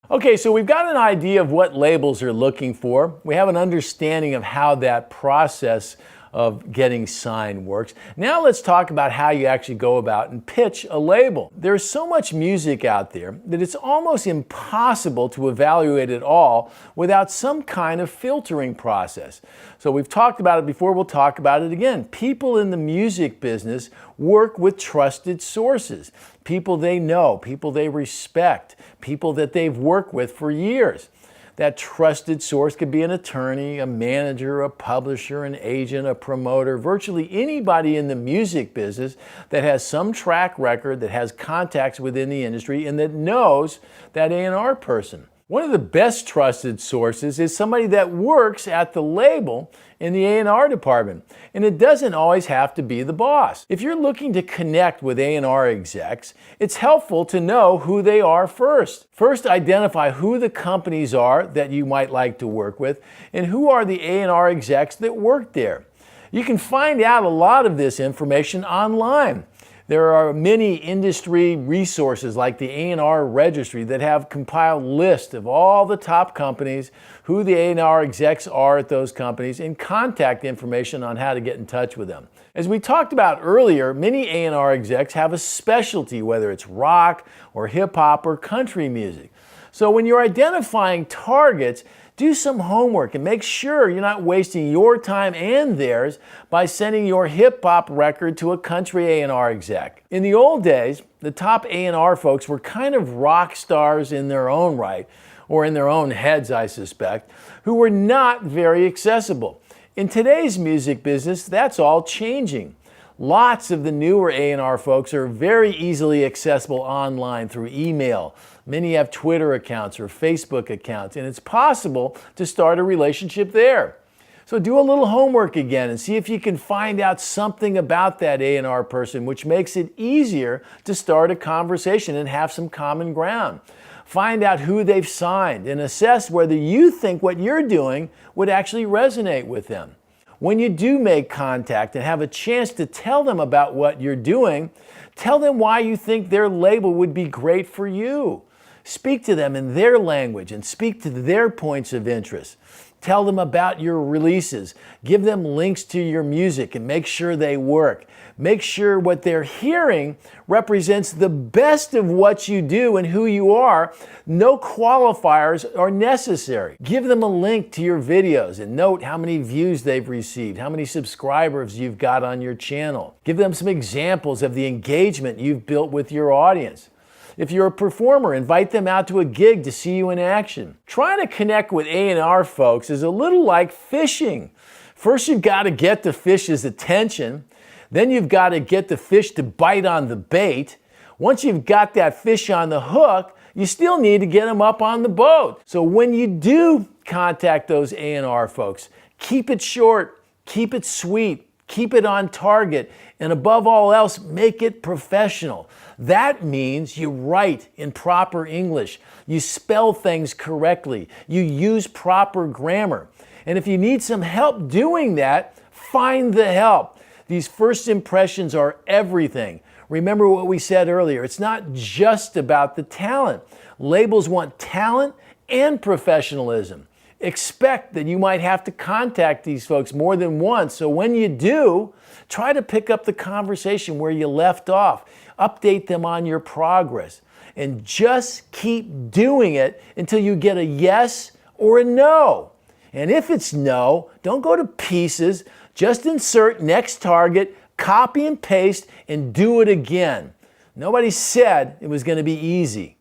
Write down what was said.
Okay, so we've got an idea of what labels are looking for. We have an understanding of how that process of getting signed works. Now let's talk about how you actually go about and pitch a label. There's so much music out there that it's almost impossible to evaluate it all without some kind of filtering process. So we've talked about it before, we'll talk about it again. People in the music business work with trusted sources, people they know, people they respect, people that they've worked with for years. That trusted source could be an attorney, a manager, a publisher, an agent, a promoter, virtually anybody in the music business that has some track record, that has contacts within the industry, and that knows that A&R person. One of the best trusted sources is somebody that works at the label in the A&R department, and it doesn't always have to be the boss. If you're looking to connect with A&R execs, it's helpful to know who they are first. First, identify who the companies are that you might like to work with, and who are the A&R execs that work there. You can find out a lot of this information online. There are many industry resources like the A&R Registry that have compiled lists of all the top companies, who the A&R execs are at those companies, and contact information on how to get in touch with them. As we talked about earlier, many A&R execs have a specialty, whether it's rock or hip hop or country music. So when you're identifying targets, do some homework and make sure you're not wasting your time and theirs by sending your hip-hop record to a country A&R exec. In the old days, the top A&R folks were kind of rock stars in their own right, or in their own heads, I suspect, who were not very accessible. In today's music business, that's all changing. Lots of the newer A&R folks are very easily accessible online through email. Many have Twitter accounts or Facebook accounts, and it's possible to start a relationship there. So do a little homework again and see if you can find out something about that A&R person which makes it easier to start a conversation and have some common ground. Find out who they've signed and assess whether you think what you're doing would actually resonate with them. When you do make contact and have a chance to tell them about what you're doing, tell them why you think their label would be great for you. Speak to them in their language and speak to their points of interest. Tell them about your releases. Give them links to your music and make sure they work. Make sure what they're hearing represents the best of what you do and who you are. No qualifiers are necessary. Give them a link to your videos and note how many views they've received, how many subscribers you've got on your channel. Give them some examples of the engagement you've built with your audience. If you're a performer, invite them out to a gig to see you in action. Trying to connect with A&R folks is a little like fishing. First, you've got to get the fish's attention. Then you've got to get the fish to bite on the bait. Once you've got that fish on the hook, you still need to get them up on the boat. So when you do contact those A&R folks, keep it short, keep it sweet, keep it on target, and above all else, make it professional. That means you write in proper English, you spell things correctly, you use proper grammar. And if you need some help doing that, find the help. These first impressions are everything. Remember what we said earlier, it's not just about the talent. Labels want talent and professionalism. Expect that you might have to contact these folks more than once, so when you do, try to pick up the conversation where you left off. Update them on your progress, and just keep doing it until you get a yes or a no. And if it's no, don't go to pieces. Just insert next target, copy and paste, and do it again. Nobody said it was going to be easy.